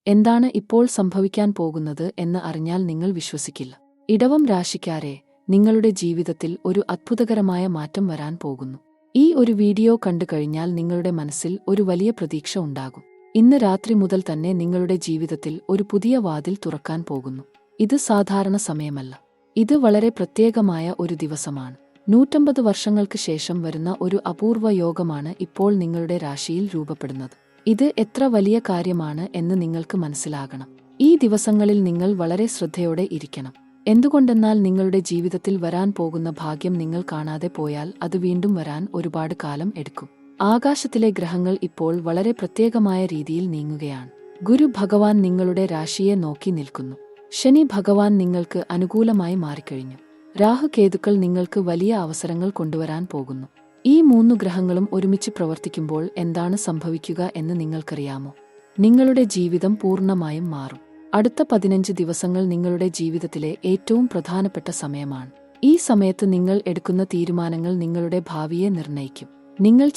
എന്താണ് ഇപ്പോൾ സംഭവിക്കാൻ പോകുന്നത് എന്ന് അറിഞ്ഞാൽ നിങ്ങൾ വിശ്വസിക്കില്ല. ഇടവം രാശിക്കാരെ, നിങ്ങളുടെ ജീവിതത്തിൽ ഒരു അത്ഭുതകരമായ മാറ്റം വരാൻ പോകുന്നു. ഈ ഒരു വീഡിയോ കണ്ടു കഴിഞ്ഞാൽ നിങ്ങളുടെ മനസ്സിൽ ഒരു വലിയ പ്രതീക്ഷ ഉണ്ടാകും. ഇന്ന് രാത്രി മുതൽ തന്നെ നിങ്ങളുടെ ജീവിതത്തിൽ ഒരു പുതിയ വാതിൽ തുറക്കാൻ പോകുന്നു. ഇത് സാധാരണ സമയമല്ല. ഇത് വളരെ പ്രത്യേകമായ ഒരു ദിവസമാണ്. 150 വർഷങ്ങൾക്ക് ശേഷം വരുന്ന ഒരു അപൂർവ യോഗമാണ് ഇപ്പോൾ നിങ്ങളുടെ രാശിയിൽ രൂപപ്പെടുന്നത്. ഇത് എത്ര വലിയ കാര്യമാണ് എന്ന് നിങ്ങൾക്ക് മനസ്സിലാകണം. ഈ ദിവസങ്ങളിൽ നിങ്ങൾ വളരെ ശ്രദ്ധയോടെ ഇരിക്കണം. എന്തുകൊണ്ടെന്നാൽ നിങ്ങളുടെ ജീവിതത്തിൽ വരാൻ പോകുന്ന ഭാഗ്യം നിങ്ങൾ കാണാതെ പോയാൽ അത് വീണ്ടും വരാൻ ഒരുപാട് കാലം എടുക്കും. ആകാശത്തിലെ ഗ്രഹങ്ങൾ ഇപ്പോൾ വളരെ പ്രത്യേകമായ രീതിയിൽ നീങ്ങുകയാണ്. ഗുരു ഭഗവാൻ നിങ്ങളുടെ രാശിയെ നോക്കി നിൽക്കുന്നു. ശനി ഭഗവാൻ നിങ്ങൾക്ക് അനുകൂലമായി മാറിക്കഴിഞ്ഞു. രാഹുകേതുക്കൾ നിങ്ങൾക്ക് വലിയ അവസരങ്ങൾ കൊണ്ടുവരാൻ പോകുന്നു. ഈ 3 ഗ്രഹങ്ങളും ഒരുമിച്ച് പ്രവർത്തിക്കുമ്പോൾ എന്താണ് സംഭവിക്കുക എന്ന് നിങ്ങൾക്കറിയാമോ? നിങ്ങളുടെ ജീവിതം പൂർണ്ണമായും മാറും. അടുത്ത 15 ദിവസങ്ങൾ നിങ്ങളുടെ ജീവിതത്തിലെ ഏറ്റവും പ്രധാനപ്പെട്ട സമയമാണ്. ഈ സമയത്ത് നിങ്ങൾ എടുക്കുന്ന തീരുമാനങ്ങൾ നിങ്ങളുടെ ഭാവിയെ നിർണ്ണയിക്കും. നിങ്ങൾ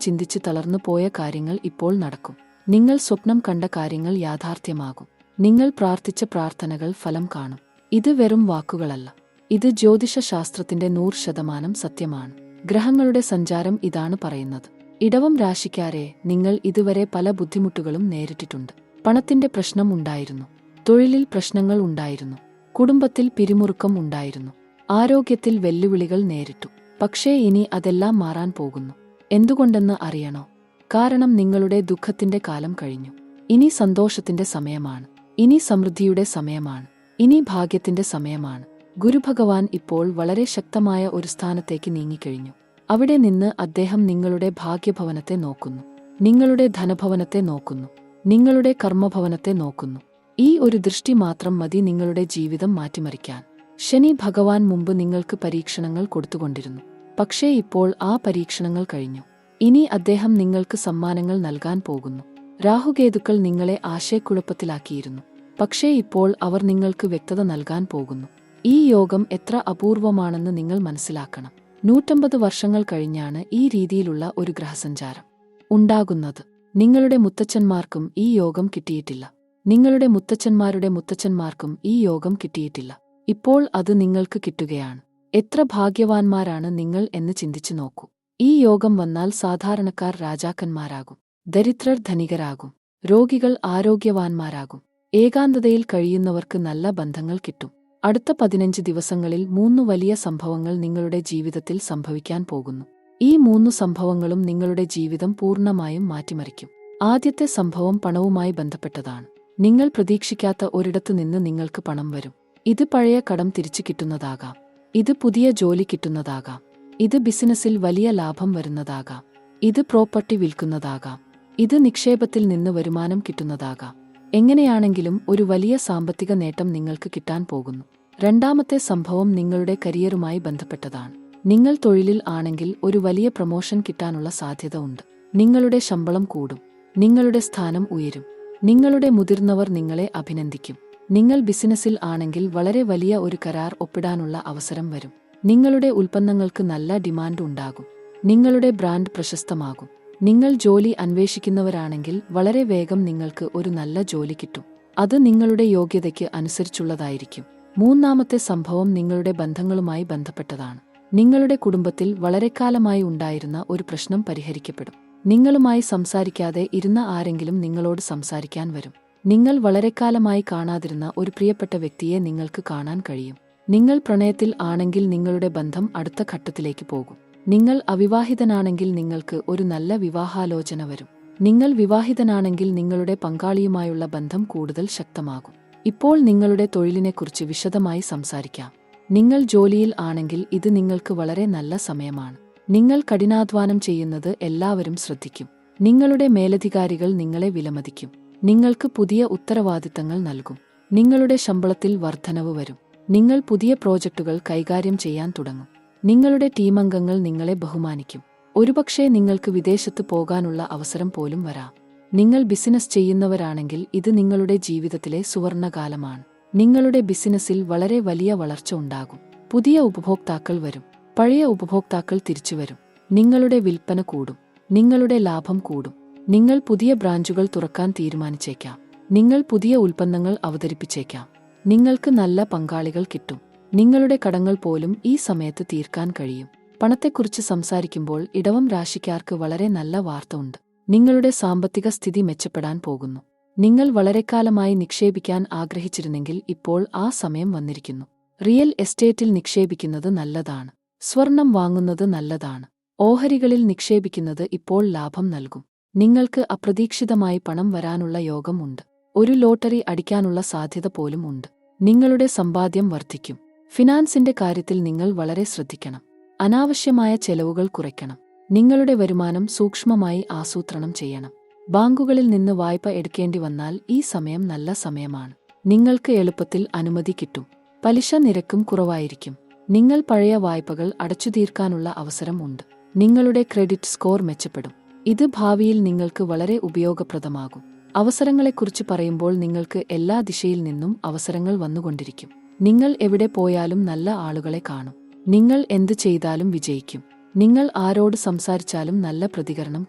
ചിന്തിച്ച് തളർന്നു പോയ കാര്യങ്ങൾ ഇപ്പോൾ നടക്കും. നിങ്ങൾ സ്വപ്നം കണ്ട കാര്യങ്ങൾ യാഥാർത്ഥ്യമാകും. നിങ്ങൾ പ്രാർത്ഥിച്ച പ്രാർത്ഥനകൾ ഫലം കാണും. ഇത് വെറും വാക്കുകളല്ല. ഇത് ജ്യോതിഷശാസ്ത്രത്തിന്റെ 100% സത്യമാണ്. ഗ്രഹങ്ങളുടെ സഞ്ചാരം ഇതാണ് പറയുന്നത്. ഇടവം രാശിക്കാരെ, നിങ്ങൾ ഇതുവരെ പല ബുദ്ധിമുട്ടുകളും നേരിട്ടിട്ടുണ്ട്. പണത്തിന്റെ പ്രശ്നം ഉണ്ടായിരുന്നു. തൊഴിലിൽ പ്രശ്നങ്ങൾ ഉണ്ടായിരുന്നു. കുടുംബത്തിൽ പിരിമുറുക്കം ഉണ്ടായിരുന്നു. ആരോഗ്യത്തിൽ വെല്ലുവിളികൾ നേരിട്ടു. പക്ഷേ ഇനി അതെല്ലാം മാറാൻ പോകുന്നു. എന്തുകൊണ്ടെന്ന് അറിയണോ? കാരണം നിങ്ങളുടെ ദുഃഖത്തിന്റെ കാലം കഴിഞ്ഞു. ഇനി സന്തോഷത്തിന്റെ സമയമാണ്. ഇനി സമൃദ്ധിയുടെ സമയമാണ്. ഇനി ഭാഗ്യത്തിന്റെ സമയമാണ്. ഗുരുഭഗവാൻ ഇപ്പോൾ വളരെ ശക്തമായ ഒരു സ്ഥാനത്തേക്ക് നീങ്ങിക്കഴിഞ്ഞു. അവിടെ നിന്ന് അദ്ദേഹം നിങ്ങളുടെ ഭാഗ്യഭവനത്തെ നോക്കുന്നു. നിങ്ങളുടെ ധനഭവനത്തെ നോക്കുന്നു. നിങ്ങളുടെ കർമ്മഭവനത്തെ നോക്കുന്നു. ഈ ഒരു ദൃഷ്ടി മാത്രം മതി നിങ്ങളുടെ ജീവിതം മാറ്റിമറിക്കാൻ. ശനി ഭഗവാൻ മുമ്പ് നിങ്ങൾക്ക് പരീക്ഷണങ്ങൾ കൊടുത്തുകൊണ്ടിരുന്നു. പക്ഷേ ഇപ്പോൾ ആ പരീക്ഷണങ്ങൾ കഴിഞ്ഞു. ഇനി അദ്ദേഹം നിങ്ങൾക്ക് സമ്മാനങ്ങൾ നൽകാൻ പോകുന്നു. രാഹുകേതുക്കൾ നിങ്ങളെ ആശയക്കുഴപ്പത്തിലാക്കിയിരുന്നു. പക്ഷേ ഇപ്പോൾ അവർ നിങ്ങൾക്ക് വ്യക്തത നൽകാൻ പോകുന്നു. ഈ യോഗം എത്ര അപൂർവമാണെന്ന് നിങ്ങൾ മനസ്സിലാക്കണം. 150 വർഷങ്ങൾ കഴിഞ്ഞാണ് ഈ രീതിയിലുള്ള ഒരു ഗ്രഹസഞ്ചാരം ഉണ്ടാകുന്നത്. നിങ്ങളുടെ മുത്തച്ഛന്മാർക്കും ഈ യോഗം കിട്ടിയിട്ടില്ല. നിങ്ങളുടെ മുത്തച്ഛന്മാരുടെ മുത്തച്ഛന്മാർക്കും ഈ യോഗം കിട്ടിയിട്ടില്ല. ഇപ്പോൾ അത് നിങ്ങൾക്ക് കിട്ടുകയാണ്. എത്ര ഭാഗ്യവാന്മാരാണ് നിങ്ങൾ എന്ന് ചിന്തിച്ചു നോക്കൂ. ഈ യോഗം വന്നാൽ സാധാരണക്കാർ രാജാക്കന്മാരാകും. ദരിദ്രർ ധനികരാകും. രോഗികൾ ആരോഗ്യവാന്മാരാകും. ഏകാന്തതയിൽ കഴിയുന്നവർക്ക് നല്ല ബന്ധങ്ങൾ കിട്ടും. അടുത്ത 15 ദിവസങ്ങളിൽ 3 വലിയ സംഭവങ്ങൾ നിങ്ങളുടെ ജീവിതത്തിൽ സംഭവിക്കാൻ പോകുന്നു. ഈ 3 സംഭവങ്ങളും നിങ്ങളുടെ ജീവിതം പൂർണ്ണമായും മാറ്റിമറിക്കും. ആദ്യത്തെ സംഭവം പണവുമായി ബന്ധപ്പെട്ടതാണ്. നിങ്ങൾ പ്രതീക്ഷിക്കാത്ത ഒരിടത്തു നിന്ന് നിങ്ങൾക്ക് പണം വരും. ഇത് പഴയ കടം തിരിച്ചു കിട്ടുന്നതാകാം. ഇത് പുതിയ ജോലി കിട്ടുന്നതാകാം. ഇത് ബിസിനസ്സിൽ വലിയ ലാഭം വരുന്നതാകാം. ഇത് പ്രോപ്പർട്ടി വിൽക്കുന്നതാകാം. ഇത് നിക്ഷേപത്തിൽ നിന്ന് വരുമാനം കിട്ടുന്നതാകാം. എങ്ങനെയാണെങ്കിലും ഒരു വലിയ സാമ്പത്തിക നേട്ടം നിങ്ങൾക്ക് കിട്ടാൻ പോകുന്നു. രണ്ടാമത്തെ സംഭവം നിങ്ങളുടെ കരിയറുമായി ബന്ധപ്പെട്ടതാണ്. നിങ്ങൾ തൊഴിലിൽ ആണെങ്കിൽ ഒരു വലിയ പ്രൊമോഷൻ കിട്ടാനുള്ള സാധ്യത ഉണ്ട്. നിങ്ങളുടെ ശമ്പളം കൂടും. നിങ്ങളുടെ സ്ഥാനം ഉയരും. നിങ്ങളുടെ മുതിർന്നവർ നിങ്ങളെ അഭിനന്ദിക്കും. നിങ്ങൾ ബിസിനസ്സിൽ ആണെങ്കിൽ വളരെ വലിയ ഒരു കരാർ ഒപ്പിടാനുള്ള അവസരം വരും. നിങ്ങളുടെ ഉൽപ്പന്നങ്ങൾക്ക് നല്ല ഡിമാൻഡ് ഉണ്ടാകും. നിങ്ങളുടെ ബ്രാൻഡ് പ്രശസ്തമാകും. നിങ്ങൾ ജോലി അന്വേഷിക്കുന്നവരാണെങ്കിൽ വളരെ വേഗം നിങ്ങൾക്ക് ഒരു നല്ല ജോലി കിട്ടും. അത് നിങ്ങളുടെ യോഗ്യതയ്ക്ക് അനുസരിച്ചുള്ളതായിരിക്കും. മൂന്നാമത്തെ സംഭവം നിങ്ങളുടെ ബന്ധങ്ങളുമായി ബന്ധപ്പെട്ടതാണ്. നിങ്ങളുടെ കുടുംബത്തിൽ വളരെക്കാലമായി ഉണ്ടായിരുന്ന ഒരു പ്രശ്നം പരിഹരിക്കപ്പെടും. നിങ്ങളുമായി സംസാരിക്കാതെ ഇരുന്ന ആരെങ്കിലും നിങ്ങളോട് സംസാരിക്കാൻ വരും. നിങ്ങൾ വളരെക്കാലമായി കാണാതിരുന്ന ഒരു പ്രിയപ്പെട്ട വ്യക്തിയെ നിങ്ങൾക്ക് കാണാൻ കഴിയും. നിങ്ങൾ പ്രണയത്തിൽ ആണെങ്കിൽ നിങ്ങളുടെ ബന്ധം അടുത്ത ഘട്ടത്തിലേക്ക് പോകും. നിങ്ങൾ അവിവാഹിതനാണെങ്കിൽ നിങ്ങൾക്ക് ഒരു നല്ല വിവാഹാലോചന വരും. നിങ്ങൾ വിവാഹിതനാണെങ്കിൽ നിങ്ങളുടെ പങ്കാളിയുമായുള്ള ബന്ധം കൂടുതൽ ശക്തമാകും. ഇപ്പോൾ നിങ്ങളുടെ തൊഴിലിനെക്കുറിച്ച് വിശദമായി സംസാരിക്കാം. നിങ്ങൾ ജോലിയിൽ ആണെങ്കിൽ ഇത് നിങ്ങൾക്ക് വളരെ നല്ല സമയമാണ്. നിങ്ങൾ കഠിനാധ്വാനം ചെയ്യുന്നത് എല്ലാവരും ശ്രദ്ധിക്കും. നിങ്ങളുടെ മേലധികാരികൾ നിങ്ങളെ വിലമതിക്കും. നിങ്ങൾക്ക് പുതിയ ഉത്തരവാദിത്തങ്ങൾ നൽകും. നിങ്ങളുടെ ശമ്പളത്തിൽ വർധനവ് വരും. നിങ്ങൾ പുതിയ പ്രോജക്റ്റുകൾ കൈകാര്യം ചെയ്യാൻ തുടങ്ങും. നിങ്ങളുടെ ടീമംഗങ്ങൾ നിങ്ങളെ ബഹുമാനിക്കും. ഒരുപക്ഷേ നിങ്ങൾക്ക് വിദേശത്ത് പോകാനുള്ള അവസരം പോലും വരാം. നിങ്ങൾ ബിസിനസ് ചെയ്യുന്നവരാണെങ്കിൽ ഇത് നിങ്ങളുടെ ജീവിതത്തിലെ സുവർണകാലമാണ്. നിങ്ങളുടെ ബിസിനസ്സിൽ വളരെ വലിയ വളർച്ച ഉണ്ടാകും. പുതിയ ഉപഭോക്താക്കൾ വരും. പഴയ ഉപഭോക്താക്കൾ തിരിച്ചുവരും. നിങ്ങളുടെ വിൽപ്പന കൂടും. നിങ്ങളുടെ ലാഭം കൂടും. നിങ്ങൾ പുതിയ ബ്രാഞ്ചുകൾ തുറക്കാൻ തീരുമാനിച്ചേക്കാം. നിങ്ങൾ പുതിയ ഉൽപ്പന്നങ്ങൾ അവതരിപ്പിച്ചേക്കാം. നിങ്ങൾക്ക് നല്ല പങ്കാളികൾ കിട്ടും. നിങ്ങളുടെ കടങ്ങൾ പോലും ഈ സമയത്ത് തീർക്കാൻ കഴിയും. പണത്തെക്കുറിച്ച് സംസാരിക്കുമ്പോൾ ഇടവം രാശിക്കാർക്ക് വളരെ നല്ല വാർത്ത ഉണ്ട്. നിങ്ങളുടെ സാമ്പത്തിക സ്ഥിതി മെച്ചപ്പെടാൻ പോകുന്നു. നിങ്ങൾ വളരെക്കാലമായി നിക്ഷേപിക്കാൻ ആഗ്രഹിച്ചിരുന്നെങ്കിൽ ഇപ്പോൾ ആ സമയം വന്നിരിക്കുന്നു. റിയൽ എസ്റ്റേറ്റിൽ നിക്ഷേപിക്കുന്നത് നല്ലതാണ്. സ്വർണം വാങ്ങുന്നത് നല്ലതാണ്. ഓഹരികളിൽ നിക്ഷേപിക്കുന്നത് ഇപ്പോൾ ലാഭം നൽകും. നിങ്ങൾക്ക് അപ്രതീക്ഷിതമായി പണം വരാനുള്ള യോഗം ഉണ്ട്. ഒരു ലോട്ടറി അടിക്കാനുള്ള സാധ്യത പോലും ഉണ്ട്. നിങ്ങളുടെ സമ്പാദ്യം വർദ്ധിക്കും. ഫിനാൻസിന്റെ കാര്യത്തിൽ നിങ്ങൾ വളരെ ശ്രദ്ധിക്കണം. അനാവശ്യമായ ചെലവുകൾ കുറയ്ക്കണം. നിങ്ങളുടെ വരുമാനം സൂക്ഷ്മമായി ആസൂത്രണം ചെയ്യണം. ബാങ്കുകളിൽ നിന്ന് വായ്പ എടുക്കേണ്ടി വന്നാൽ ഈ സമയം നല്ല സമയമാണ്. നിങ്ങൾക്ക് എളുപ്പത്തിൽ അനുമതി കിട്ടും. പലിശ നിരക്കും കുറവായിരിക്കും. നിങ്ങൾ പഴയ വായ്പകൾ അടച്ചുതീർക്കാനുള്ള അവസരം ഉണ്ട്. നിങ്ങളുടെ ക്രെഡിറ്റ് സ്കോർ മെച്ചപ്പെടും. ഇത് ഭാവിയിൽ നിങ്ങൾക്ക് വളരെ ഉപയോഗപ്രദമാകും. അവസരങ്ങളെക്കുറിച്ച് പറയുമ്പോൾ നിങ്ങൾക്ക് എല്ലാ ദിശയിൽ നിന്നും അവസരങ്ങൾ വന്നുകൊണ്ടിരിക്കും. നിങ്ങൾ എവിടെ പോയാലും നല്ല ആളുകളെ കാണും. നിങ്ങൾ എന്ത് ചെയ്താലും വിജയിക്കും. നിങ്ങൾ ആരോട് സംസാരിച്ചാലും നല്ല പ്രതികരണം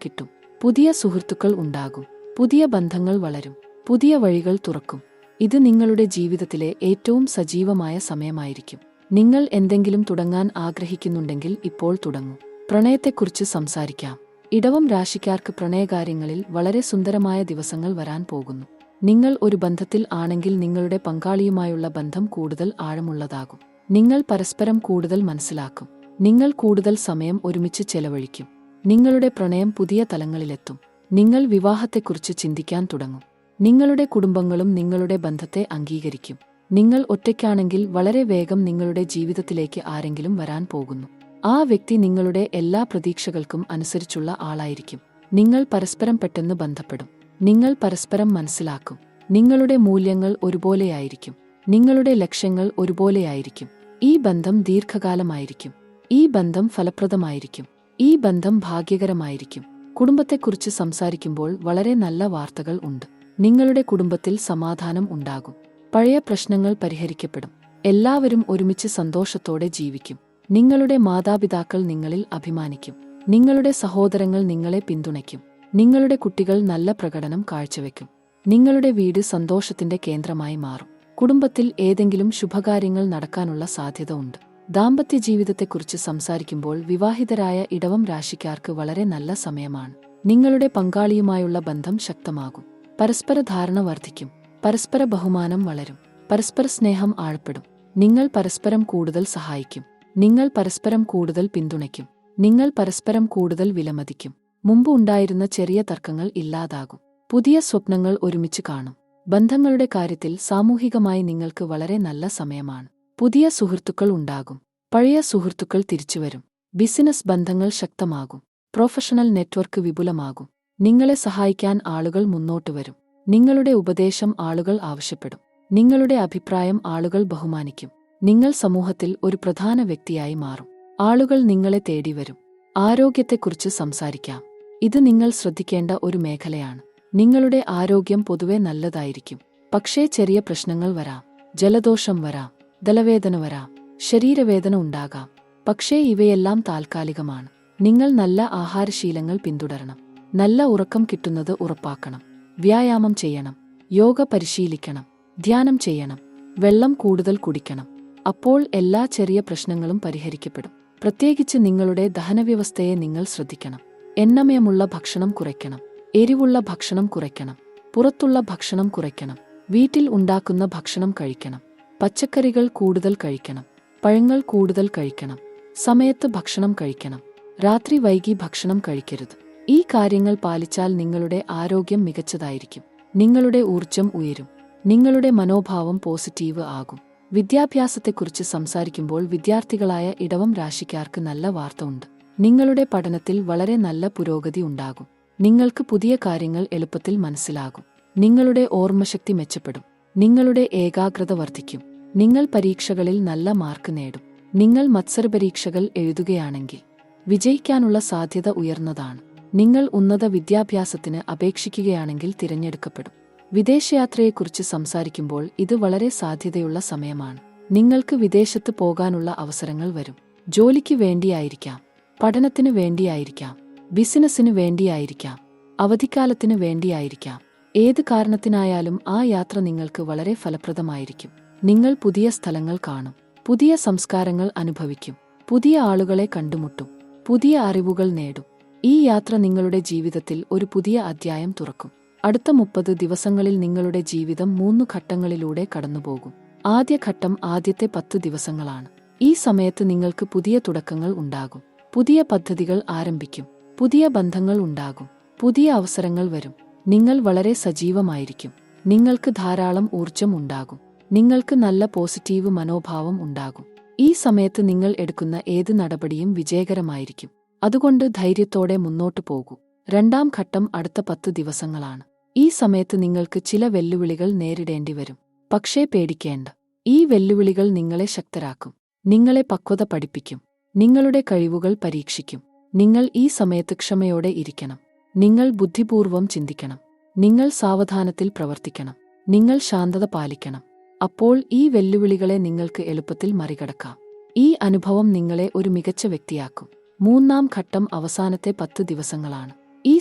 കിട്ടും. പുതിയ സുഹൃത്തുക്കൾ ഉണ്ടാകും. പുതിയ ബന്ധങ്ങൾ വളരും. പുതിയ വഴികൾ തുറക്കും. ഇത് നിങ്ങളുടെ ജീവിതത്തിലെ ഏറ്റവും സജീവമായ സമയമായിരിക്കും. നിങ്ങൾ എന്തെങ്കിലും തുടങ്ങാൻ ആഗ്രഹിക്കുന്നുണ്ടെങ്കിൽ ഇപ്പോൾ തുടങ്ങൂ. പ്രണയത്തെക്കുറിച്ച് സംസാരിക്കാം. ഇടവം രാശിക്കാർക്ക് പ്രണയകാര്യങ്ങളിൽ വളരെ സുന്ദരമായ ദിവസങ്ങൾ വരാൻ പോകുന്നു. നിങ്ങൾ ഒരു ബന്ധത്തിൽ ആണെങ്കിൽ നിങ്ങളുടെ പങ്കാളിയുമായുള്ള ബന്ധം കൂടുതൽ ആഴമുള്ളതാകും. നിങ്ങൾ പരസ്പരം കൂടുതൽ മനസ്സിലാക്കും. നിങ്ങൾ കൂടുതൽ സമയം ഒരുമിച്ച് ചെലവഴിക്കും. നിങ്ങളുടെ പ്രണയം പുതിയ തലങ്ങളിലെത്തും. നിങ്ങൾ വിവാഹത്തെക്കുറിച്ച് ചിന്തിക്കാൻ തുടങ്ങും. നിങ്ങളുടെ കുടുംബങ്ങളും നിങ്ങളുടെ ബന്ധത്തെ അംഗീകരിക്കും. നിങ്ങൾ ഒറ്റയ്ക്കാണെങ്കിൽ വളരെ വേഗം നിങ്ങളുടെ ജീവിതത്തിലേക്ക് ആരെങ്കിലും വരാൻ പോകുന്നു. ആ വ്യക്തി നിങ്ങളുടെ എല്ലാ പ്രതീക്ഷകൾക്കും അനുസരിച്ചുള്ള ആളായിരിക്കും. നിങ്ങൾ പരസ്പരം പെട്ടെന്ന് ബന്ധപ്പെടും. നിങ്ങൾ പരസ്പരം മനസ്സിലാക്കും. നിങ്ങളുടെ മൂല്യങ്ങൾ ഒരുപോലെയായിരിക്കും. നിങ്ങളുടെ ലക്ഷ്യങ്ങൾ ഒരുപോലെയായിരിക്കും. ഈ ബന്ധം ദീർഘകാലമായിരിക്കും. ഈ ബന്ധം ഫലപ്രദമായിരിക്കും. ഈ ബന്ധം ഭാഗ്യകരമായിരിക്കും. കുടുംബത്തെക്കുറിച്ച് സംസാരിക്കുമ്പോൾ വളരെ നല്ല വാർത്തകൾ ഉണ്ട്. നിങ്ങളുടെ കുടുംബത്തിൽ സമാധാനം ഉണ്ടാകും. പഴയ പ്രശ്നങ്ങൾ പരിഹരിക്കപ്പെടും. എല്ലാവരും ഒരുമിച്ച് സന്തോഷത്തോടെ ജീവിക്കും. നിങ്ങളുടെ മാതാപിതാക്കൾ നിങ്ങളിൽ അഭിമാനിക്കും. നിങ്ങളുടെ സഹോദരങ്ങൾ നിങ്ങളെ പിന്തുണയ്ക്കും. നിങ്ങളുടെ കുട്ടികൾ നല്ല പ്രകടനം കാഴ്ചവെക്കും. നിങ്ങളുടെ വീട് സന്തോഷത്തിന്റെ കേന്ദ്രമായി മാറും. കുടുംബത്തിൽ ഏതെങ്കിലും ശുഭകാര്യങ്ങൾ നടക്കാനുള്ള സാധ്യത ഉണ്ട്. ദാമ്പത്യ ജീവിതത്തെക്കുറിച്ച് സംസാരിക്കുമ്പോൾ വിവാഹിതരായ ഇടവം രാശിക്കാർക്ക് വളരെ നല്ല സമയമാണ്. നിങ്ങളുടെ പങ്കാളിയുമായുള്ള ബന്ധം ശക്തമാകും. പരസ്പര ധാരണ വർദ്ധിക്കും. പരസ്പര ബഹുമാനം വളരും. പരസ്പര സ്നേഹം ആഴപ്പെടും. നിങ്ങൾ പരസ്പരം കൂടുതൽ സഹായിക്കും. നിങ്ങൾ പരസ്പരം കൂടുതൽ പിന്തുണയ്ക്കും. നിങ്ങൾ പരസ്പരം കൂടുതൽ വിലമതിക്കും. മുമ്പ് ഉണ്ടായിരുന്ന ചെറിയ തർക്കങ്ങൾ ഇല്ലാതാകും. പുതിയ സ്വപ്നങ്ങൾ ഒരുമിച്ച് കാണും. ബന്ധങ്ങളുടെ കാര്യത്തിൽ സാമൂഹികമായി നിങ്ങൾക്ക് വളരെ നല്ല സമയമാണ്. പുതിയ സുഹൃത്തുക്കൾ ഉണ്ടാകും. പഴയ സുഹൃത്തുക്കൾ തിരിച്ചുവരും. ബിസിനസ് ബന്ധങ്ങൾ ശക്തമാകും. Professional network വിപുലമാകും. നിങ്ങളെ സഹായിക്കാൻ ആളുകൾ മുന്നോട്ട് വരും. നിങ്ങളുടെ ഉപദേശം ആളുകൾ ആവശ്യപ്പെടും. നിങ്ങളുടെ അഭിപ്രായം ആളുകൾ ബഹുമാനിക്കും. നിങ്ങൾ സമൂഹത്തിൽ ഒരു പ്രധാന വ്യക്തിയായി മാറും. ആളുകൾ നിങ്ങളെ തേടിവരും. ആരോഗ്യത്തെക്കുറിച്ച് സംസാരിക്കാം. ഇത് നിങ്ങൾ ശ്രദ്ധിക്കേണ്ട ഒരു മേഖലയാണ്. നിങ്ങളുടെ ആരോഗ്യം പൊതുവെ നല്ലതായിരിക്കും. പക്ഷേ ചെറിയ പ്രശ്നങ്ങൾ വരാം. ജലദോഷം വരാം. തലവേദന വരാം. ശരീരവേദന ഉണ്ടാകാം. പക്ഷേ ഇവയെല്ലാം താൽക്കാലികമാണ്. നിങ്ങൾ നല്ല ആഹാരശീലങ്ങൾ പിന്തുടരണം. നല്ല ഉറക്കം കിട്ടുന്നത് ഉറപ്പാക്കണം. വ്യായാമം ചെയ്യണം. യോഗ പരിശീലിക്കണം. ധ്യാനം ചെയ്യണം. വെള്ളം കൂടുതൽ കുടിക്കണം. അപ്പോൾ എല്ലാ ചെറിയ പ്രശ്നങ്ങളും പരിഹരിക്കപ്പെടും. പ്രത്യേകിച്ച് നിങ്ങളുടെ ദഹനവ്യവസ്ഥയെ നിങ്ങൾ ശ്രദ്ധിക്കണം. എണ്ണമയമുള്ള ഭക്ഷണം കുറയ്ക്കണം. എരിവുള്ള ഭക്ഷണം കുറയ്ക്കണം. പുറത്തുള്ള ഭക്ഷണം കുറയ്ക്കണം. വീട്ടിൽ ഉണ്ടാക്കുന്ന ഭക്ഷണം കഴിക്കണം. പച്ചക്കറികൾ കൂടുതൽ കഴിക്കണം. പഴങ്ങൾ കൂടുതൽ കഴിക്കണം. സമയത്ത് ഭക്ഷണം കഴിക്കണം. രാത്രി വൈകി ഭക്ഷണം കഴിക്കരുത്. ഈ കാര്യങ്ങൾ പാലിച്ചാൽ നിങ്ങളുടെ ആരോഗ്യം മികച്ചതായിരിക്കും. നിങ്ങളുടെ ഊർജം ഉയരും. നിങ്ങളുടെ മനോഭാവം പോസിറ്റീവ് ആകും. വിദ്യാഭ്യാസത്തെക്കുറിച്ച് സംസാരിക്കുമ്പോൾ വിദ്യാർത്ഥികളായ ഇടവം രാശിക്കാർക്ക് നല്ല വാർത്ത ഉണ്ട്. നിങ്ങളുടെ പഠനത്തിൽ വളരെ നല്ല പുരോഗതി ഉണ്ടാകും. നിങ്ങൾക്ക് പുതിയ കാര്യങ്ങൾ എളുപ്പത്തിൽ മനസ്സിലാകും. നിങ്ങളുടെ ഓർമ്മശക്തി മെച്ചപ്പെടും. നിങ്ങളുടെ ഏകാഗ്രത വർദ്ധിക്കും. നിങ്ങൾ പരീക്ഷകളിൽ നല്ല മാർക്ക് നേടും. നിങ്ങൾ മത്സരപരീക്ഷകൾ എഴുതുകയാണെങ്കിൽ വിജയിക്കാനുള്ള സാധ്യത ഉയർന്നതാണ്. നിങ്ങൾ ഉന്നത വിദ്യാഭ്യാസത്തിന് അപേക്ഷിക്കുകയാണെങ്കിൽ തിരഞ്ഞെടുക്കപ്പെടും. വിദേശയാത്രയെക്കുറിച്ച് സംസാരിക്കുമ്പോൾ ഇത് വളരെ സാധ്യതയുള്ള സമയമാണ്. നിങ്ങൾക്ക് വിദേശത്ത് പോകാനുള്ള അവസരങ്ങൾ വരും. ജോലിക്ക് വേണ്ടിയായിരിക്കാം. പഠനത്തിനു വേണ്ടിയായിരിക്കാം. ബിസിനസ്സിനു വേണ്ടിയായിരിക്കാം. അവധിക്കാലത്തിനു വേണ്ടിയായിരിക്കാം. ഏത് കാരണത്തിനായാലും ആ യാത്ര നിങ്ങൾക്ക് വളരെ ഫലപ്രദമായിരിക്കും. നിങ്ങൾ പുതിയ സ്ഥലങ്ങൾ കാണും, പുതിയ സംസ്കാരങ്ങൾ അനുഭവിക്കും, പുതിയ ആളുകളെ കണ്ടുമുട്ടും, പുതിയ അറിവുകൾ നേടും. ഈ യാത്ര നിങ്ങളുടെ ജീവിതത്തിൽ ഒരു പുതിയ അധ്യായം തുറക്കും. അടുത്ത 30 ദിവസങ്ങളിൽ നിങ്ങളുടെ ജീവിതം 3 ഘട്ടങ്ങളിലൂടെ കടന്നുപോകും. ആദ്യ ഘട്ടം ആദ്യത്തെ 10 ദിവസങ്ങളാണ്. ഈ സമയത്ത് നിങ്ങൾക്ക് പുതിയ തുടക്കങ്ങൾ ഉണ്ടാകും, പുതിയ പദ്ധതികൾ ആരംഭിക്കും, പുതിയ ബന്ധങ്ങൾ ഉണ്ടാകും, പുതിയ അവസരങ്ങൾ വരും. നിങ്ങൾ വളരെ സജീവമായിരിക്കും, നിങ്ങൾക്ക് ധാരാളം ഊർജം ഉണ്ടാകും, നിങ്ങൾക്ക് നല്ല പോസിറ്റീവ് മനോഭാവം ഉണ്ടാകും. ഈ സമയത്ത് നിങ്ങൾ എടുക്കുന്ന ഏത് നടപടിയും വിജയകരമായിരിക്കും. അതുകൊണ്ട് ധൈര്യത്തോടെ മുന്നോട്ടു പോകൂ. രണ്ടാം ഘട്ടം അടുത്ത 10 ദിവസങ്ങളാണ്. ഈ സമയത്ത് നിങ്ങൾക്ക് ചില വെല്ലുവിളികൾ നേരിടേണ്ടി വരും. പക്ഷേ പേടിക്കേണ്ട. ഈ വെല്ലുവിളികൾ നിങ്ങളെ ശക്തരാക്കും, നിങ്ങളെ പക്വത പഠിപ്പിക്കും, നിങ്ങളുടെ കഴിവുകൾ പരീക്ഷിക്കും. നിങ്ങൾ ഈ സമയത്ത് ക്ഷമയോടെ ഇരിക്കണം. നിങ്ങൾ ബുദ്ധിപൂർവം ചിന്തിക്കണം. നിങ്ങൾ സാവധാനത്തിൽ പ്രവർത്തിക്കണം. നിങ്ങൾ ശാന്തത പാലിക്കണം. അപ്പോൾ ഈ വെല്ലുവിളികളെ നിങ്ങൾക്ക് എളുപ്പത്തിൽ മറികടക്കാം. ഈ അനുഭവം നിങ്ങളെ ഒരു മികച്ച വ്യക്തിയാക്കും. മൂന്നാം ഘട്ടം അവസാനത്തെ 10 ദിവസങ്ങളാണ്. ഈ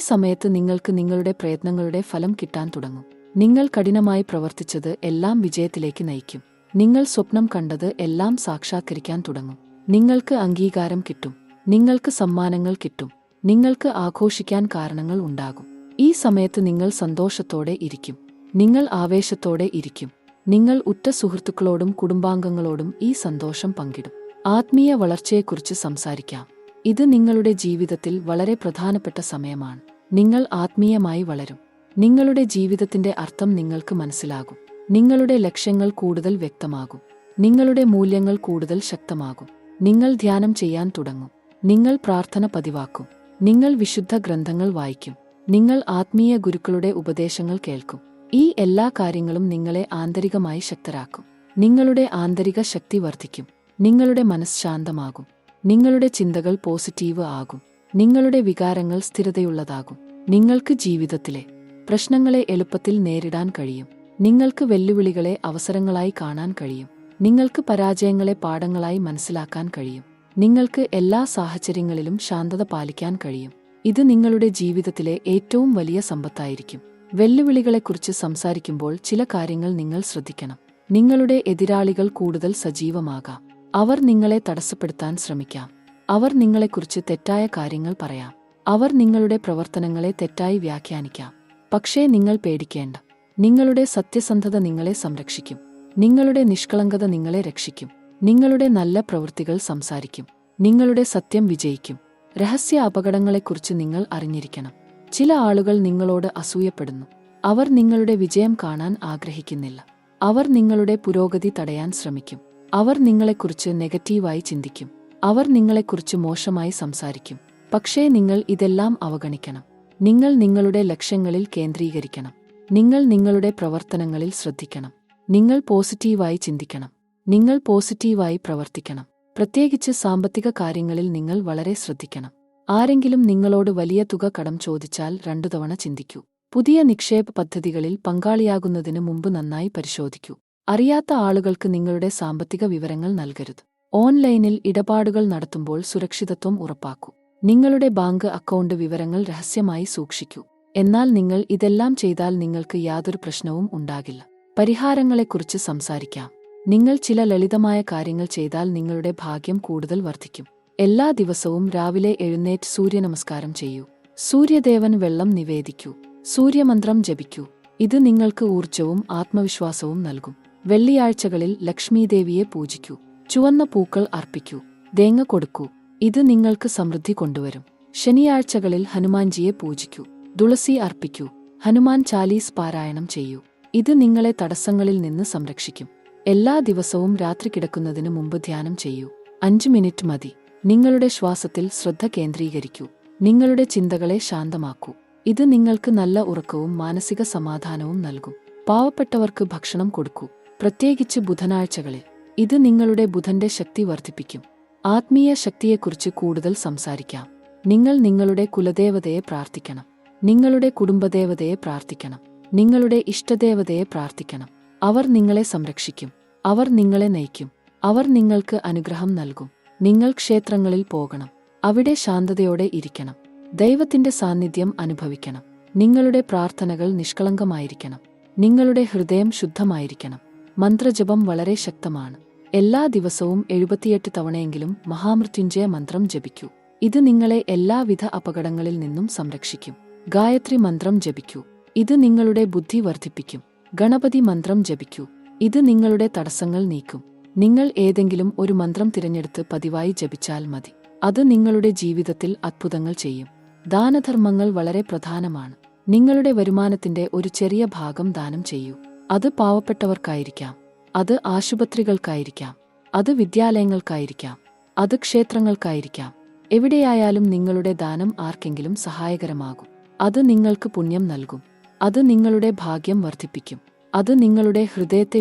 സമയത്ത് നിങ്ങൾക്ക് നിങ്ങളുടെ പ്രയത്നങ്ങളുടെ ഫലം കിട്ടാൻ തുടങ്ങും. നിങ്ങൾ കഠിനമായി പ്രവർത്തിച്ചത് എല്ലാം വിജയത്തിലേക്ക് നയിക്കും. നിങ്ങൾ സ്വപ്നം കണ്ടത് എല്ലാം സാക്ഷാത്കരിക്കാൻ തുടങ്ങും. നിങ്ങൾക്ക് അംഗീകാരം കിട്ടും, നിങ്ങൾക്ക് സമ്മാനങ്ങൾ കിട്ടും, നിങ്ങൾക്ക് ആഘോഷിക്കാൻ കാരണങ്ങൾ ഉണ്ടാകും. ഈ സമയത്ത് നിങ്ങൾ സന്തോഷത്തോടെ ഇരിക്കും, നിങ്ങൾ ആവേശത്തോടെ ഇരിക്കും. നിങ്ങൾ ഉറ്റ സുഹൃത്തുക്കളോടും കുടുംബാംഗങ്ങളോടും ഈ സന്തോഷം പങ്കിടും. ആത്മീയ വളർച്ചയെക്കുറിച്ച് സംസാരിക്കാം. ഇത് നിങ്ങളുടെ ജീവിതത്തിൽ വളരെ പ്രധാനപ്പെട്ട സമയമാണ്. നിങ്ങൾ ആത്മീയമായി വളരും. നിങ്ങളുടെ ജീവിതത്തിന്റെ അർത്ഥം നിങ്ങൾക്ക് മനസ്സിലാകും. നിങ്ങളുടെ ലക്ഷ്യങ്ങൾ കൂടുതൽ വ്യക്തമാകും. നിങ്ങളുടെ മൂല്യങ്ങൾ കൂടുതൽ ശക്തമാകും. നിങ്ങൾ ധ്യാനം ചെയ്യാൻ തുടങ്ങും. നിങ്ങൾ പ്രാർത്ഥന പതിവാക്കും. നിങ്ങൾ വിശുദ്ധ ഗ്രന്ഥങ്ങൾ വായിക്കും. നിങ്ങൾ ആത്മീയ ഗുരുക്കളുടെ ഉപദേശങ്ങൾ കേൾക്കും. ഈ എല്ലാ കാര്യങ്ങളും നിങ്ങളെ ആന്തരികമായി ശക്തരാക്കും. നിങ്ങളുടെ ആന്തരിക ശക്തി വർദ്ധിക്കും. നിങ്ങളുടെ മനസ്സ് ശാന്തമാകും. നിങ്ങളുടെ ചിന്തകൾ പോസിറ്റീവ് ആകും. നിങ്ങളുടെ വികാരങ്ങൾ സ്ഥിരതയുള്ളതാകും. നിങ്ങൾക്ക് ജീവിതത്തിലെ പ്രശ്നങ്ങളെ എളുപ്പത്തിൽ നേരിടാൻ കഴിയും. നിങ്ങൾക്ക് വെല്ലുവിളികളെ അവസരങ്ങളായി കാണാൻ കഴിയും. നിങ്ങൾക്ക് പരാജയങ്ങളെ പാഠങ്ങളായി മനസ്സിലാക്കാൻ കഴിയും. നിങ്ങൾക്ക് എല്ലാ സാഹചര്യങ്ങളിലും ശാന്തത പാലിക്കാൻ കഴിയും. ഇത് നിങ്ങളുടെ ജീവിതത്തിലെ ഏറ്റവും വലിയ സമ്പത്തായിരിക്കും. വെല്ലുവിളികളെക്കുറിച്ച് സംസാരിക്കുമ്പോൾ ചില കാര്യങ്ങൾ നിങ്ങൾ ശ്രദ്ധിക്കണം. നിങ്ങളുടെ എതിരാളികൾ കൂടുതൽ സജീവമാകാം. അവർ നിങ്ങളെ തടസ്സപ്പെടുത്താൻ ശ്രമിക്കാം. അവർ നിങ്ങളെക്കുറിച്ച് തെറ്റായ കാര്യങ്ങൾ പറയാം. അവർ നിങ്ങളുടെ പ്രവർത്തനങ്ങളെ തെറ്റായി വ്യാഖ്യാനിക്കാം. പക്ഷേ നിങ്ങൾ പേടിക്കേണ്ട. നിങ്ങളുടെ സത്യസന്ധത നിങ്ങളെ സംരക്ഷിക്കും. നിങ്ങളുടെ നിഷ്കളങ്കത നിങ്ങളെ രക്ഷിക്കും. നിങ്ങളുടെ നല്ല പ്രവൃത്തികൾ സംസാരിക്കും. നിങ്ങളുടെ സത്യം വിജയിക്കും. രഹസ്യ അപകടങ്ങളെക്കുറിച്ച് നിങ്ങൾ അറിഞ്ഞിരിക്കണം. ചില ആളുകൾ നിങ്ങളോട് അസൂയപ്പെടുന്നു. അവർ നിങ്ങളുടെ വിജയം കാണാൻ ആഗ്രഹിക്കുന്നില്ല. അവർ നിങ്ങളുടെ പുരോഗതി തടയാൻ ശ്രമിക്കും. അവർ നിങ്ങളെക്കുറിച്ച് നെഗറ്റീവായി ചിന്തിക്കും. അവർ നിങ്ങളെക്കുറിച്ച് മോശമായി സംസാരിക്കും. പക്ഷേ നിങ്ങൾ ഇതെല്ലാം അവഗണിക്കണം. നിങ്ങൾ നിങ്ങളുടെ ലക്ഷ്യങ്ങളിൽ കേന്ദ്രീകരിക്കണം. നിങ്ങൾ നിങ്ങളുടെ പ്രവർത്തനങ്ങളിൽ ശ്രദ്ധിക്കണം. നിങ്ങൾ പോസിറ്റീവായി ചിന്തിക്കണം. നിങ്ങൾ പോസിറ്റീവായി പ്രവർത്തിക്കണം. പ്രത്യേകിച്ച് സാമ്പത്തിക കാര്യങ്ങളിൽ നിങ്ങൾ വളരെ ശ്രദ്ധിക്കണം. ആരെങ്കിലും നിങ്ങളോട് വലിയ തുക കടം ചോദിച്ചാൽ 2 തവണ ചിന്തിക്കൂ. പുതിയ നിക്ഷേപ പദ്ധതികളിൽ പങ്കാളിയാകുന്നതിന് മുമ്പ് നന്നായി പരിശോധിക്കൂ. അറിയാത്ത ആളുകൾക്ക് നിങ്ങളുടെ സാമ്പത്തിക വിവരങ്ങൾ നൽകരുത്. ഓൺലൈനിൽ ഇടപാടുകൾ നടത്തുമ്പോൾ സുരക്ഷിതത്വം ഉറപ്പാക്കൂ. നിങ്ങളുടെ ബാങ്ക് അക്കൗണ്ട് വിവരങ്ങൾ രഹസ്യമായി സൂക്ഷിക്കൂ. എന്നാൽ നിങ്ങൾ ഇതെല്ലാം ചെയ്താൽ നിങ്ങൾക്ക് യാതൊരു പ്രശ്നവും ഉണ്ടാകില്ല. പരിഹാരങ്ങളെക്കുറിച്ച് സംസാരിക്കാം. നിങ്ങൾ ചില ലളിതമായ കാര്യങ്ങൾ ചെയ്താൽ നിങ്ങളുടെ ഭാഗ്യം കൂടുതൽ വർദ്ധിക്കും. എല്ലാ ദിവസവും രാവിലെ എഴുന്നേറ്റ് സൂര്യനമസ്കാരം ചെയ്യൂ. സൂര്യദേവന് വെള്ളം നിവേദിക്കൂ. സൂര്യമന്ത്രം ജപിക്കൂ. ഇത് നിങ്ങൾക്ക് ഊർജവും ആത്മവിശ്വാസവും നൽകും. വെള്ളിയാഴ്ചകളിൽ ലക്ഷ്മീദേവിയെ പൂജിക്കൂ. ചുവന്ന പൂക്കൾ അർപ്പിക്കൂ. തേങ്ങ കൊടുക്കൂ. ഇത് നിങ്ങൾക്ക് സമൃദ്ധി കൊണ്ടുവരും. ശനിയാഴ്ചകളിൽ ഹനുമാൻജിയെ പൂജിക്കൂ. തുളസി അർപ്പിക്കൂ. ഹനുമാൻ ചാലീസ് പാരായണം ചെയ്യൂ. ഇത് നിങ്ങളെ തടസ്സങ്ങളിൽ നിന്ന് സംരക്ഷിക്കും. എല്ലാ ദിവസവും രാത്രി കിടക്കുന്നതിന് മുമ്പ് ധ്യാനം ചെയ്യൂ. 5 മിനിറ്റ് മതി. നിങ്ങളുടെ ശ്വാസത്തിൽ ശ്രദ്ധ കേന്ദ്രീകരിക്കൂ. നിങ്ങളുടെ ചിന്തകളെ ശാന്തമാക്കൂ. ഇത് നിങ്ങൾക്ക് നല്ല ഉറക്കവും മാനസിക സമാധാനവും നൽകും. പാവപ്പെട്ടവർക്ക് ഭക്ഷണം കൊടുക്കൂ, പ്രത്യേകിച്ച് ബുധനാഴ്ചകളിൽ. ഇത് നിങ്ങളുടെ ബുധന്റെ ശക്തി വർദ്ധിപ്പിക്കും. ആത്മീയ ശക്തിയെക്കുറിച്ച് കൂടുതൽ സംസാരിക്കാം. നിങ്ങൾ നിങ്ങളുടെ കുലദേവതയെ പ്രാർത്ഥിക്കണം. നിങ്ങളുടെ കുടുംബദേവതയെ പ്രാർത്ഥിക്കണം. നിങ്ങളുടെ ഇഷ്ടദേവതയെ പ്രാർത്ഥിക്കണം. അവർ നിങ്ങളെ സംരക്ഷിക്കും. അവർ നിങ്ങളെ നയിക്കും. അവർ നിങ്ങൾക്ക് അനുഗ്രഹം നൽകും. നിങ്ങൾ ക്ഷേത്രങ്ങളിൽ പോകണം. അവിടെ ശാന്തതയോടെ ഇരിക്കണം. ദൈവത്തിന്റെ സാന്നിധ്യം അനുഭവിക്കണം. നിങ്ങളുടെ പ്രാർത്ഥനകൾ നിഷ്കളങ്കമായിരിക്കണം. നിങ്ങളുടെ ഹൃദയം ശുദ്ധമായിരിക്കണം. മന്ത്രജപം വളരെ ശക്തമാണ്. എല്ലാ ദിവസവും 78 തവണയെങ്കിലും മഹാമൃത്യുഞ്ജയ മന്ത്രം ജപിക്കൂ. ഇത് നിങ്ങളെ എല്ലാവിധ അപകടങ്ങളിൽ നിന്നും സംരക്ഷിക്കും. ഗായത്രി മന്ത്രം ജപിക്കൂ. ഇത് നിങ്ങളുടെ ബുദ്ധി വർദ്ധിപ്പിക്കും. ഗണപതി മന്ത്രം ജപിക്കൂ. ഇത് നിങ്ങളുടെ തടസ്സങ്ങൾ നീക്കും. നിങ്ങൾ ഏതെങ്കിലും ഒരു മന്ത്രം തിരഞ്ഞെടുത്ത് പതിവായി ജപിച്ചാൽ മതി. അത് നിങ്ങളുടെ ജീവിതത്തിൽ അത്ഭുതങ്ങൾ ചെയ്യും. ദാനധർമ്മങ്ങൾ വളരെ പ്രധാനമാണ്. നിങ്ങളുടെ വരുമാനത്തിന്റെ ഒരു ചെറിയ ഭാഗം ദാനം ചെയ്യൂ. അത് പാവപ്പെട്ടവർക്കായിരിക്കാം, അത് ആശുപത്രികൾക്കായിരിക്കാം, അത് വിദ്യാലയങ്ങൾക്കായിരിക്കാം, അത് ക്ഷേത്രങ്ങൾക്കായിരിക്കാം. എവിടെയായാലും നിങ്ങളുടെ ദാനം ആർക്കെങ്കിലും സഹായകരമാകും. അത് നിങ്ങൾക്ക് പുണ്യം നൽകും. അത് നിങ്ങളുടെ ഭാഗ്യം വർദ്ധിപ്പിക്കും. അത് നിങ്ങളുടെ ഹൃദയത്തെ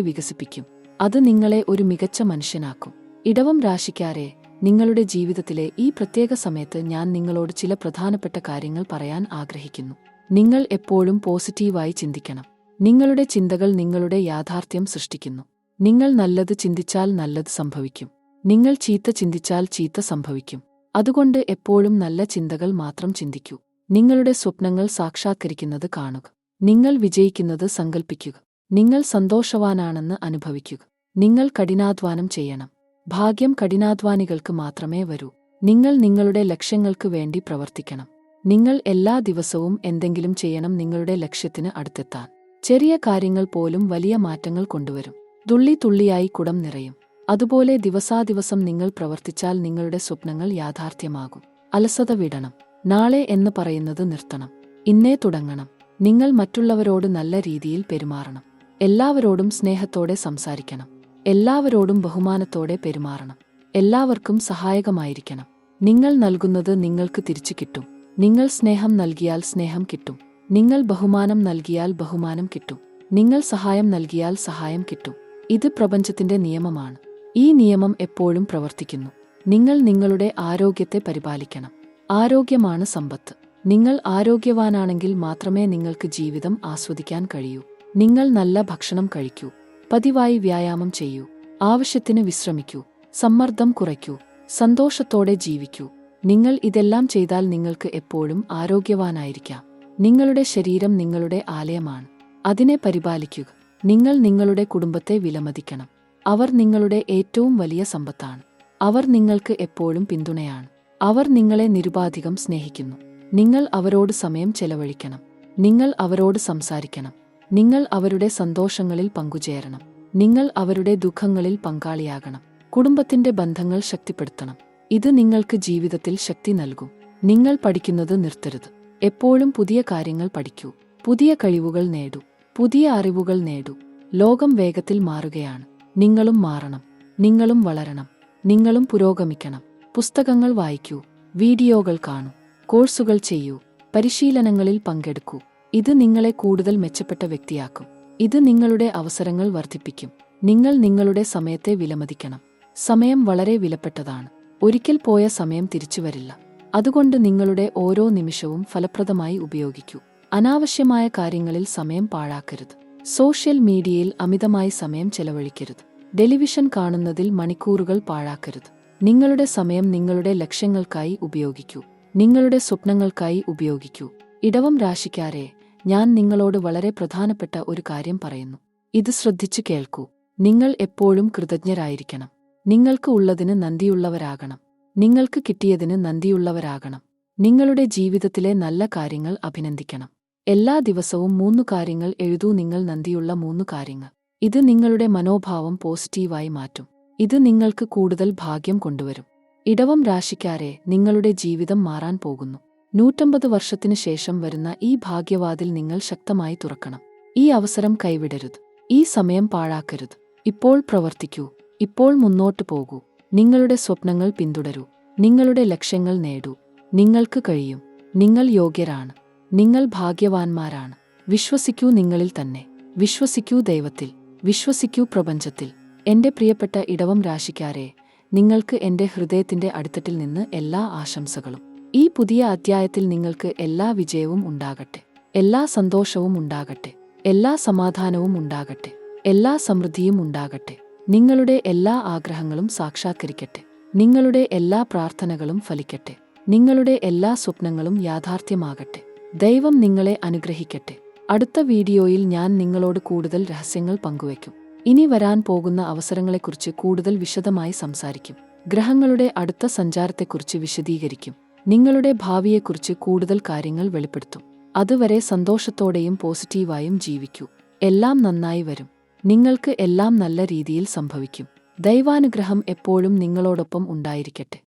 വികസിപ്പിക്കും. അത് നിങ്ങളെ ഒരു മികച്ച മനുഷ്യനാക്കും. ഇടവം രാശിക്കാരെ, നിങ്ങളുടെ ജീവിതത്തിലെ ഈ പ്രത്യേക സമയത്ത് ഞാൻ നിങ്ങളോട് ചില പ്രധാനപ്പെട്ട കാര്യങ്ങൾ പറയാൻ ആഗ്രഹിക്കുന്നു. നിങ്ങൾ എപ്പോഴും പോസിറ്റീവായി ചിന്തിക്കണം. നിങ്ങളുടെ ചിന്തകൾ നിങ്ങളുടെ യാഥാർത്ഥ്യം സൃഷ്ടിക്കുന്നു. നിങ്ങൾ നല്ലത് ചിന്തിച്ചാൽ നല്ലത് സംഭവിക്കും. നിങ്ങൾ ചീത്ത ചിന്തിച്ചാൽ ചീത്ത സംഭവിക്കും. അതുകൊണ്ട് എപ്പോഴും നല്ല ചിന്തകൾ മാത്രം ചിന്തിക്കൂ. നിങ്ങളുടെ സ്വപ്നങ്ങൾ സാക്ഷാത്കരിക്കുന്നത് കാണുക. നിങ്ങൾ വിജയിക്കുന്നത് സങ്കൽപ്പിക്കുക. നിങ്ങൾ സന്തോഷവാനാണെന്ന് അനുഭവിക്കുക. നിങ്ങൾ കഠിനാധ്വാനം ചെയ്യണം. ഭാഗ്യം കഠിനാധ്വാനികൾക്ക് മാത്രമേ വരൂ. നിങ്ങൾ നിങ്ങളുടെ ലക്ഷ്യങ്ങൾക്ക് വേണ്ടി പ്രവർത്തിക്കണം. നിങ്ങൾ എല്ലാ ദിവസവും എന്തെങ്കിലും ചെയ്യണം നിങ്ങളുടെ ലക്ഷ്യത്തിന് അടുത്തെത്താൻ. ചെറിയ കാര്യങ്ങൾ പോലും വലിയ മാറ്റങ്ങൾ കൊണ്ടുവരും. തുള്ളി തുള്ളിയായി കുടം നിറയും. അതുപോലെ ദിവസാദിവസം നിങ്ങൾ പ്രവർത്തിച്ചാൽ നിങ്ങളുടെ സ്വപ്നങ്ങൾ യാഥാർത്ഥ്യമാകും. അലസത വിടണം. നാളെ എന്ന് പറയുന്നത് നിർത്തണം. ഇന്നേ തുടങ്ങണം. നിങ്ങൾ മറ്റുള്ളവരോട് നല്ല രീതിയിൽ പെരുമാറണം. എല്ലാവരോടും സ്നേഹത്തോടെ സംസാരിക്കണം. എല്ലാവരോടും ബഹുമാനത്തോടെ പെരുമാറണം. എല്ലാവർക്കും സഹായകമായിരിക്കണം. നിങ്ങൾ നൽകുന്നത് നിങ്ങൾക്ക് തിരിച്ചു കിട്ടും. നിങ്ങൾ സ്നേഹം നൽകിയാൽ സ്നേഹം കിട്ടും. നിങ്ങൾ ബഹുമാനം നൽകിയാൽ ബഹുമാനം കിട്ടും. നിങ്ങൾ സഹായം നൽകിയാൽ സഹായം കിട്ടും. ഇത് പ്രപഞ്ചത്തിന്റെ നിയമമാണ്. ഈ നിയമം എപ്പോഴും പ്രവർത്തിക്കുന്നു. നിങ്ങൾ നിങ്ങളുടെ ആരോഗ്യത്തെ പരിപാലിക്കണം. ആരോഗ്യമാണ് സമ്പത്ത്. നിങ്ങൾ ആരോഗ്യവാനാണെങ്കിൽ മാത്രമേ നിങ്ങൾക്ക് ജീവിതം ആസ്വദിക്കാൻ കഴിയൂ. നിങ്ങൾ നല്ല ഭക്ഷണം കഴിക്കൂ. പതിവായി വ്യായാമം ചെയ്യൂ. ആവശ്യത്തിന് വിശ്രമിക്കൂ. സമ്മർദ്ദം കുറയ്ക്കൂ. സന്തോഷത്തോടെ ജീവിക്കൂ. നിങ്ങൾ ഇതെല്ലാം ചെയ്താൽ നിങ്ങൾക്ക് എപ്പോഴും ആരോഗ്യവാനായിരിക്കാം. നിങ്ങളുടെ ശരീരം നിങ്ങളുടെ ആലയമാണ്. അതിനെ പരിപാലിക്കുക. നിങ്ങൾ നിങ്ങളുടെ കുടുംബത്തെ വിലമതിക്കണം. അവർ നിങ്ങളുടെ ഏറ്റവും വലിയ സമ്പത്താണ്. അവർ നിങ്ങൾക്ക് എപ്പോഴും പിന്തുണയാണ്. അവർ നിങ്ങളെ നിരുപാധികം സ്നേഹിക്കുന്നു. നിങ്ങൾ അവരോട് സമയം ചെലവഴിക്കണം. നിങ്ങൾ അവരോട് സംസാരിക്കണം. നിങ്ങൾ അവരുടെ സന്തോഷങ്ങളിൽ പങ്കുചേരണം. നിങ്ങൾ അവരുടെ ദുഃഖങ്ങളിൽ പങ്കാളിയാകണം. കുടുംബത്തിന്റെ ബന്ധങ്ങൾ ശക്തിപ്പെടുത്തണം. ഇത് നിങ്ങൾക്ക് ജീവിതത്തിൽ ശക്തി നൽകും. നിങ്ങൾ പഠിക്കുന്നത് നിർത്തരുത്. എപ്പോഴും പുതിയ കാര്യങ്ങൾ പഠിക്കൂ. പുതിയ കഴിവുകൾ നേടൂ. പുതിയ അറിവുകൾ നേടൂ. ലോകം വേഗത്തിൽ മാറുകയാണ്. നിങ്ങളും മാറണം. നിങ്ങളും വളരണം. നിങ്ങളും പുരോഗമിക്കണം. പുസ്തകങ്ങൾ വായിക്കൂ. വീഡിയോകൾ കാണൂ. കോഴ്സുകൾ ചെയ്യൂ. പരിശീലനങ്ങളിൽ പങ്കെടുക്കൂ. ഇത് നിങ്ങളെ കൂടുതൽ മെച്ചപ്പെട്ട വ്യക്തിയാക്കും. ഇത് നിങ്ങളുടെ അവസരങ്ങൾ വർദ്ധിപ്പിക്കും. നിങ്ങൾ നിങ്ങളുടെ സമയത്തെ വിലമതിക്കണം. സമയം വളരെ വിലപ്പെട്ടതാണ്. ഒരിക്കൽ പോയ സമയം തിരിച്ചുവരില്ല. അതുകൊണ്ട് നിങ്ങളുടെ ഓരോ നിമിഷവും ഫലപ്രദമായി ഉപയോഗിക്കൂ. അനാവശ്യമായ കാര്യങ്ങളിൽ സമയം പാഴാക്കരുത്. സോഷ്യൽ മീഡിയയിൽ അമിതമായി സമയം ചെലവഴിക്കരുത്. ടെലിവിഷൻ കാണുന്നതിൽ മണിക്കൂറുകൾ പാഴാക്കരുത്. നിങ്ങളുടെ സമയം നിങ്ങളുടെ ലക്ഷ്യങ്ങൾക്കായി ഉപയോഗിക്കൂ. നിങ്ങളുടെ സ്വപ്നങ്ങൾക്കായി ഉപയോഗിക്കൂ. ഇടവം രാശിക്കാരെ, ഞാൻ നിങ്ങളോട് വളരെ പ്രധാനപ്പെട്ട ഒരു കാര്യം പറയുന്നു. ഇത് ശ്രദ്ധിച്ചു കേൾക്കൂ. നിങ്ങൾ എപ്പോഴും കൃതജ്ഞരായിരിക്കണം. നിങ്ങൾക്ക് ഉള്ളതിന് നന്ദിയുള്ളവരാകണം. നിങ്ങൾക്ക് കിട്ടിയതിന് നന്ദിയുള്ളവരാകണം. നിങ്ങളുടെ ജീവിതത്തിലെ നല്ല കാര്യങ്ങൾ അഭിനന്ദിക്കണം. എല്ലാ ദിവസവും 3 കാര്യങ്ങൾ എഴുതൂ. നിങ്ങൾ നന്ദിയുള്ള 3 കാര്യങ്ങൾ. ഇത് നിങ്ങളുടെ മനോഭാവം പോസിറ്റീവായി മാറ്റും. ഇത് നിങ്ങൾക്ക് കൂടുതൽ ഭാഗ്യം കൊണ്ടുവരും. ഇടവം രാശിക്കാരെ, നിങ്ങളുടെ ജീവിതം മാറാൻ പോകുന്നു. 150 വർഷത്തിനു ശേഷം വരുന്ന ഈ ഭാഗ്യവാതിൽ നിങ്ങൾ ശക്തമായി തുറക്കണം. ഈ അവസരം കൈവിടരുത്. ഈ സമയം പാഴാക്കരുത്. ഇപ്പോൾ പ്രവർത്തിക്കൂ. ഇപ്പോൾ മുന്നോട്ടു പോകൂ. നിങ്ങളുടെ സ്വപ്നങ്ങൾ പിന്തുടരൂ. നിങ്ങളുടെ ലക്ഷ്യങ്ങൾ നേടൂ. നിങ്ങൾക്ക് കഴിയും. നിങ്ങൾ യോഗ്യരാണ്. നിങ്ങൾ ഭാഗ്യവാന്മാരാണ്. വിശ്വസിക്കൂ നിങ്ങളിൽ തന്നെ. വിശ്വസിക്കൂ ദൈവത്തിൽ. വിശ്വസിക്കൂ പ്രപഞ്ചത്തിൽ. എന്റെ പ്രിയപ്പെട്ട ഇടവം രാശിക്കാരെ, നിങ്ങൾക്ക് എന്റെ ഹൃദയത്തിന്റെ അടിത്തട്ടിൽ നിന്ന് എല്ലാ ആശംസകളും. ഈ പുതിയ അധ്യായത്തിൽ നിങ്ങൾക്ക് എല്ലാ വിജയവും ഉണ്ടാകട്ടെ. എല്ലാ സന്തോഷവും ഉണ്ടാകട്ടെ. എല്ലാ സമാധാനവും ഉണ്ടാകട്ടെ. എല്ലാ സമൃദ്ധിയും ഉണ്ടാകട്ടെ. നിങ്ങളുടെ എല്ലാ ആഗ്രഹങ്ങളും സാക്ഷാത്കരിക്കട്ടെ. നിങ്ങളുടെ എല്ലാ പ്രാർത്ഥനകളും ഫലിക്കട്ടെ. നിങ്ങളുടെ എല്ലാ സ്വപ്നങ്ങളും യാഥാർത്ഥ്യമാകട്ടെ. ദൈവം നിങ്ങളെ അനുഗ്രഹിക്കട്ടെ. അടുത്ത വീഡിയോയിൽ ഞാൻ നിങ്ങളോട് കൂടുതൽ രഹസ്യങ്ങൾ പങ്കുവയ്ക്കും. ഇനി വരാൻ പോകുന്ന അവസരങ്ങളെക്കുറിച്ച് കൂടുതൽ വിശദമായി സംസാരിക്കും. ഗ്രഹങ്ങളുടെ അടുത്ത സഞ്ചാരത്തെക്കുറിച്ച് വിശദീകരിക്കും. നിങ്ങളുടെ ഭാവിയെക്കുറിച്ച് കൂടുതൽ കാര്യങ്ങൾ വെളിപ്പെടുത്തും. അതുവരെ സന്തോഷത്തോടെയും പോസിറ്റീവായും ജീവിക്കൂ. എല്ലാം നന്നായി വരും. നിങ്ങൾക്ക് എല്ലാം നല്ല രീതിയിൽ സംഭവിക്കും. ദൈവാനുഗ്രഹം എപ്പോഴും നിങ്ങളോടൊപ്പം ഉണ്ടായിരിക്കട്ടെ.